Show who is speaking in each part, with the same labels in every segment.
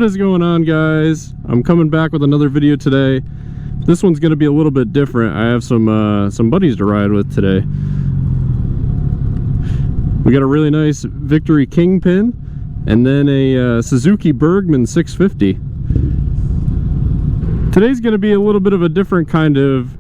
Speaker 1: What is going on, guys? I'm coming back with another video today. This one's going to be a little bit different. I have some buddies to ride with today. We got a really nice Victory Kingpin and then a Suzuki Bergman 650. Today's going to be a little bit of a different kind of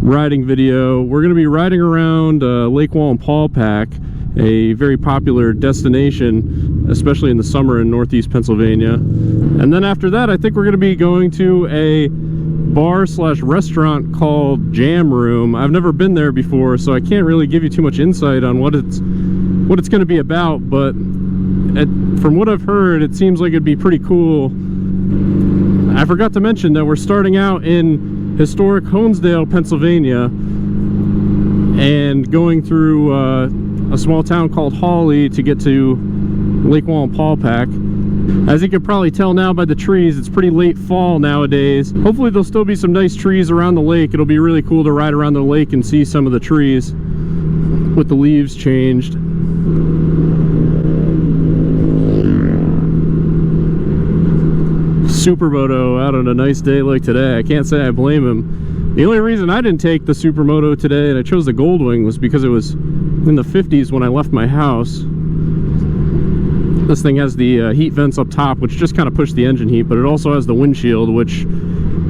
Speaker 1: riding video. We're going to be riding around Lake Wallenpaupack, a very popular destination, especially in the summer in northeast Pennsylvania. And then after that, I think we're going to be going to a bar/restaurant called Jam Room. I've never been there before, so I can't really give you too much insight on what it's going to be about, but from what I've heard, it seems like it'd be pretty cool. I forgot to mention that we're starting out in historic Honesdale, Pennsylvania, and going through a small town called Hawley to get to Lake Wallenpaupack. As you can probably tell now by the trees, it's pretty late fall nowadays. Hopefully there'll still be some nice trees around the lake. It'll be really cool to ride around the lake and see some of the trees with the leaves changed. Supermoto out on a nice day like today. I can't say I blame him. The only reason I didn't take the Supermoto today and I chose the Goldwing was because it was in the 50s when I left my house. This thing has the heat vents up top, which just kind of push the engine heat, but it also has the windshield, which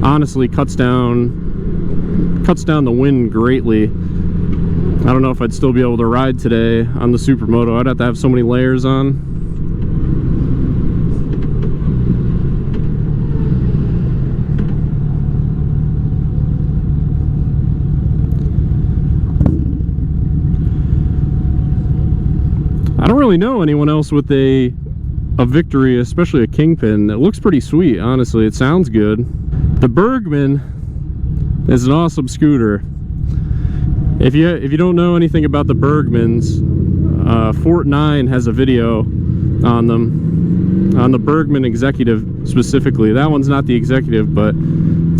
Speaker 1: honestly cuts down the wind greatly. I don't know if I'd still be able to ride today on the Supermoto. I'd have to have so many layers on. I don't really know anyone else with a Victory, especially a Kingpin. It looks pretty sweet, honestly. It sounds good. The Bergman is an awesome scooter. If you don't know anything about the Bergmans, Fort 9 has a video on them, on the Bergman Executive specifically. That one's not the Executive, but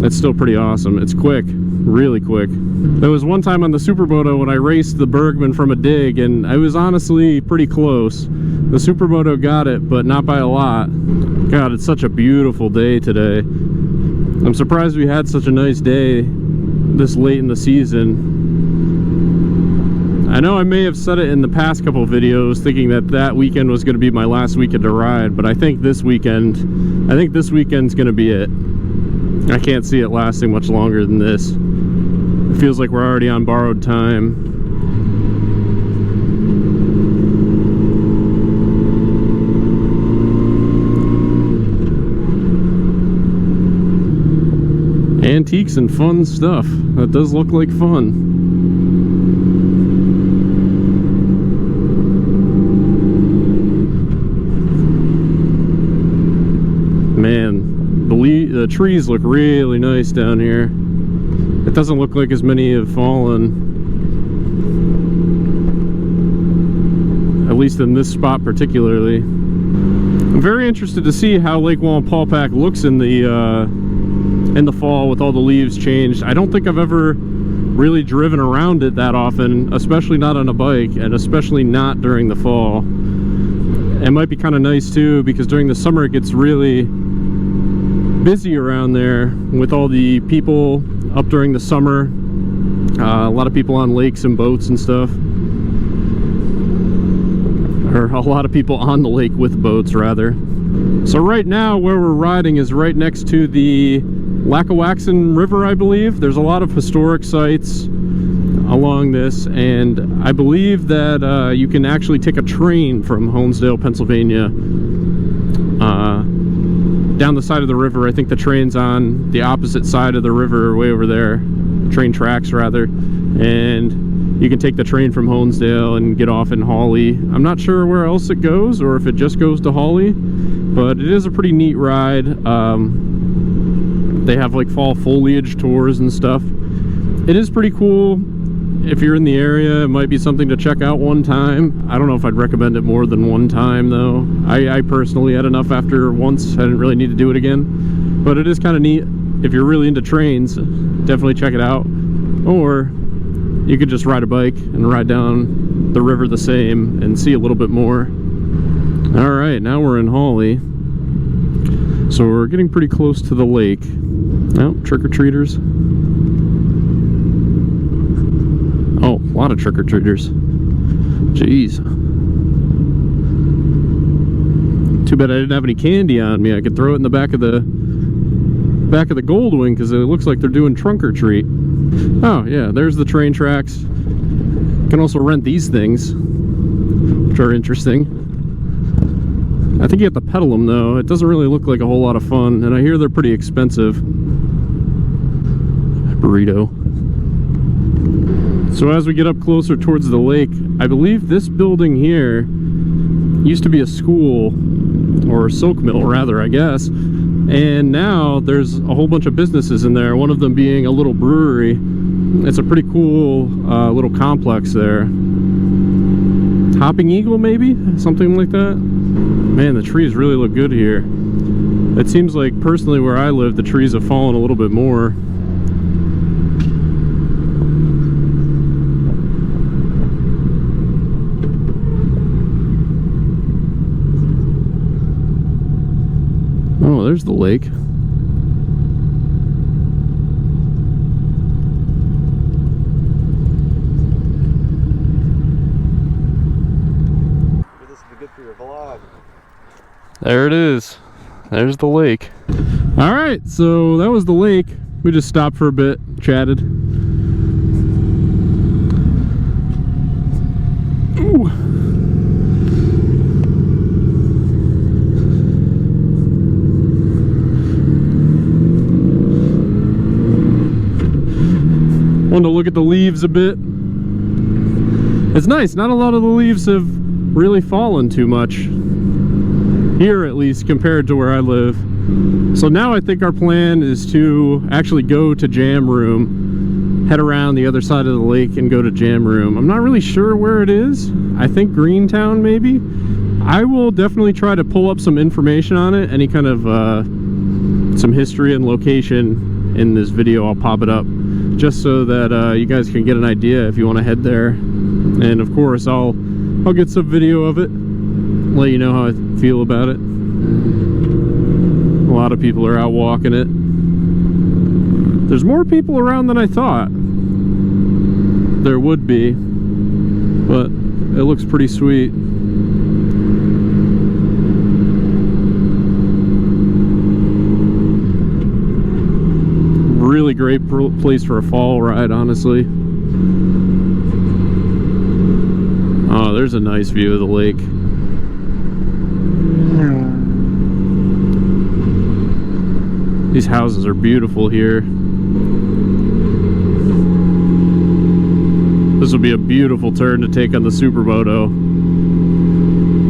Speaker 1: it's still pretty awesome. It's quick, really quick. There was one time on the Supermoto when I raced the Bergman from a dig, and I was honestly pretty close. The Supermoto got it, but not by a lot. God, it's such a beautiful day today. I'm surprised we had such a nice day this late in the season. I know I may have said it in the past couple videos, thinking that weekend was going to be my last weekend to ride, but I think this weekend's going to be it. I can't see it lasting much longer than this. It feels like we're already on borrowed time. Antiques and fun stuff. That does look like fun. Man, the trees look really nice down here. It doesn't look like as many have fallen, at least in this spot particularly. I'm very interested to see how Lake Wallenpaupack looks in the fall with all the leaves changed. I don't think I've ever really driven around it that often, especially not on a bike, and especially not during the fall. It might be kind of nice too, because during the summer it gets really busy around there with all the people up during the summer. A lot of people on lakes and boats and stuff, or a lot of people on the lake with boats rather. So right now where we're riding is right next to the Lackawaxen River, I believe. There's a lot of historic sites along this, and I believe that you can actually take a train from Honesdale, Pennsylvania, down the side of the river. I think the train's on the opposite side of the river, way over there, train tracks rather, and you can take the train from Honesdale and get off in Hawley. I'm not sure where else it goes, or if it just goes to Hawley, but it is a pretty neat ride. They have like fall foliage tours and stuff. It is pretty cool. If you're in the area, it might be something to check out one time. I don't know if I'd recommend it more than one time though. I personally had enough after once. I didn't really need to do it again, but it is kind of neat. If you're really into trains, definitely check it out. Or you could just ride a bike and ride down the river the same and see a little bit more. All right, now we're in Hawley. So we're getting pretty close to the lake. Oh, trick-or-treaters. Oh, a lot of trick-or-treaters. Jeez. Too bad I didn't have any candy on me. I could throw it in the back of the Goldwing because it looks like they're doing trunk or treat. Oh yeah, there's the train tracks. You can also rent these things, which are interesting. I think you have to pedal them though. It doesn't really look like a whole lot of fun, and I hear they're pretty expensive. Burrito. So as we get up closer towards the lake, I believe this building here used to be a school, or a silk mill rather, I guess. And now there's a whole bunch of businesses in there, one of them being a little brewery. It's a pretty cool little complex there. Hopping Eagle maybe? Something like that? Man, the trees really look good here. It seems like, personally, where I live, the trees have fallen a little bit more. Oh, there's the lake.
Speaker 2: This would be good for your vlog.
Speaker 1: There it is. There's the lake. All right, so that was the lake. We just stopped for a bit, chatted. Ooh. Wanted to look at the leaves a bit. It's nice, not a lot of the leaves have really fallen too much. Here at least, compared to where I live. So now I think our plan is to actually go to Jam Room, head around the other side of the lake and go to Jam Room. I'm not really sure where it is. I think Greentown maybe. I will definitely try to pull up some information on it, any kind of some history and location in this video. I'll pop it up just so that you guys can get an idea if you want to head there. And of course I'll get some video of it, let you know how I feel about it. A lot of people are out walking it. There's more people around than I thought there would be, but it looks pretty sweet. Really great place for a fall ride, honestly. Oh, there's a nice view of the lake. These houses are beautiful here. This would be a beautiful turn to take on the Supermoto.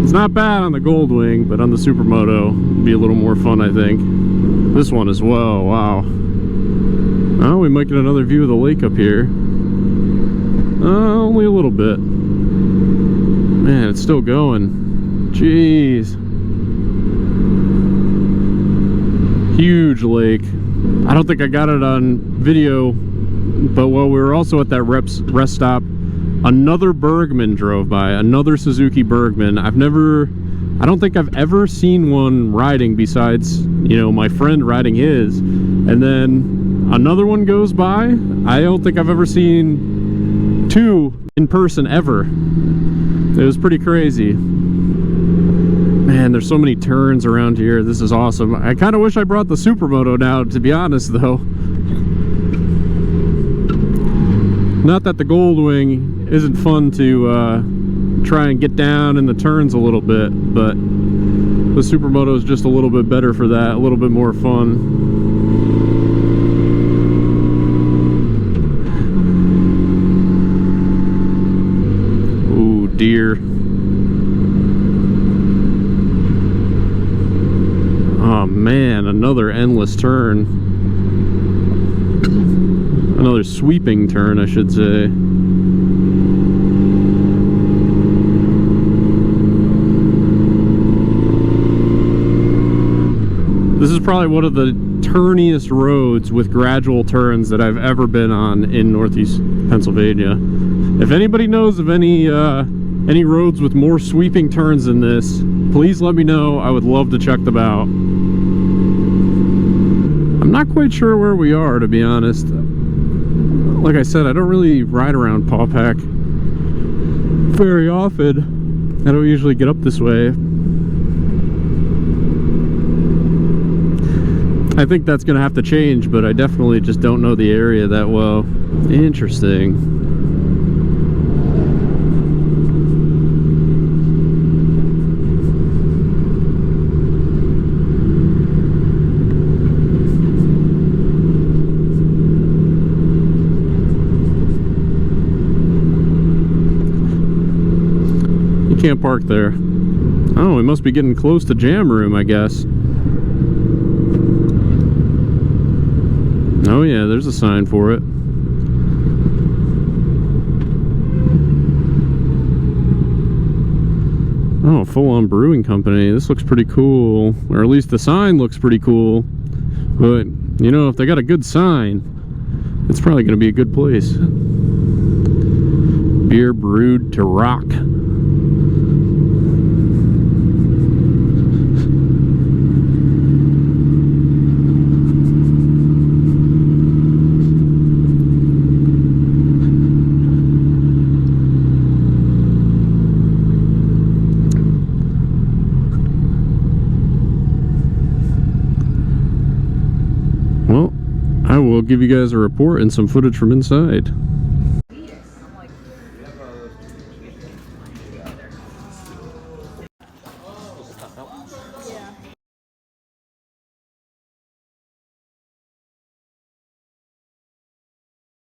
Speaker 1: It's not bad on the Goldwing, but on the Supermoto it'd be a little more fun, I think. This one as well, wow. Oh, we might get another view of the lake up here. Only a little bit. Man, it's still going. Jeez. Huge lake. I don't think I got it on video, but while we were also at that rest stop, another Bergman drove by, another Suzuki Bergman. I don't think I've ever seen one riding besides, you know, my friend riding his. And then another one goes by. I don't think I've ever seen two in person ever. It was pretty crazy. Man, there's so many turns around here. This is awesome. I kind of wish I brought the Supermoto now, to be honest, though. Not that the Goldwing isn't fun to try and get down in the turns a little bit, but the Supermoto is just a little bit better for that, a little bit more fun. Ooh, deer. Oh man, another endless turn. Another sweeping turn, I should say. This is probably one of the turniest roads with gradual turns that I've ever been on in Northeast Pennsylvania. If anybody knows of any roads with more sweeping turns than this, please let me know. I would love to check them out. not quite sure where we are, to be honest. Like I said, I don't really ride around Paupack very often. I don't usually get up this way. I think that's gonna have to change, but I definitely just don't know the area that well. Interesting. You can't park there. Oh, we must be getting close to Jam Room, I guess. Oh yeah, there's a sign for it. Oh, full-on brewing company. This looks pretty cool. Or at least the sign looks pretty cool. But, you know, if they got a good sign, it's probably going to be a good place. Beer brewed to rock. Well, I will give you guys a report and some footage from inside.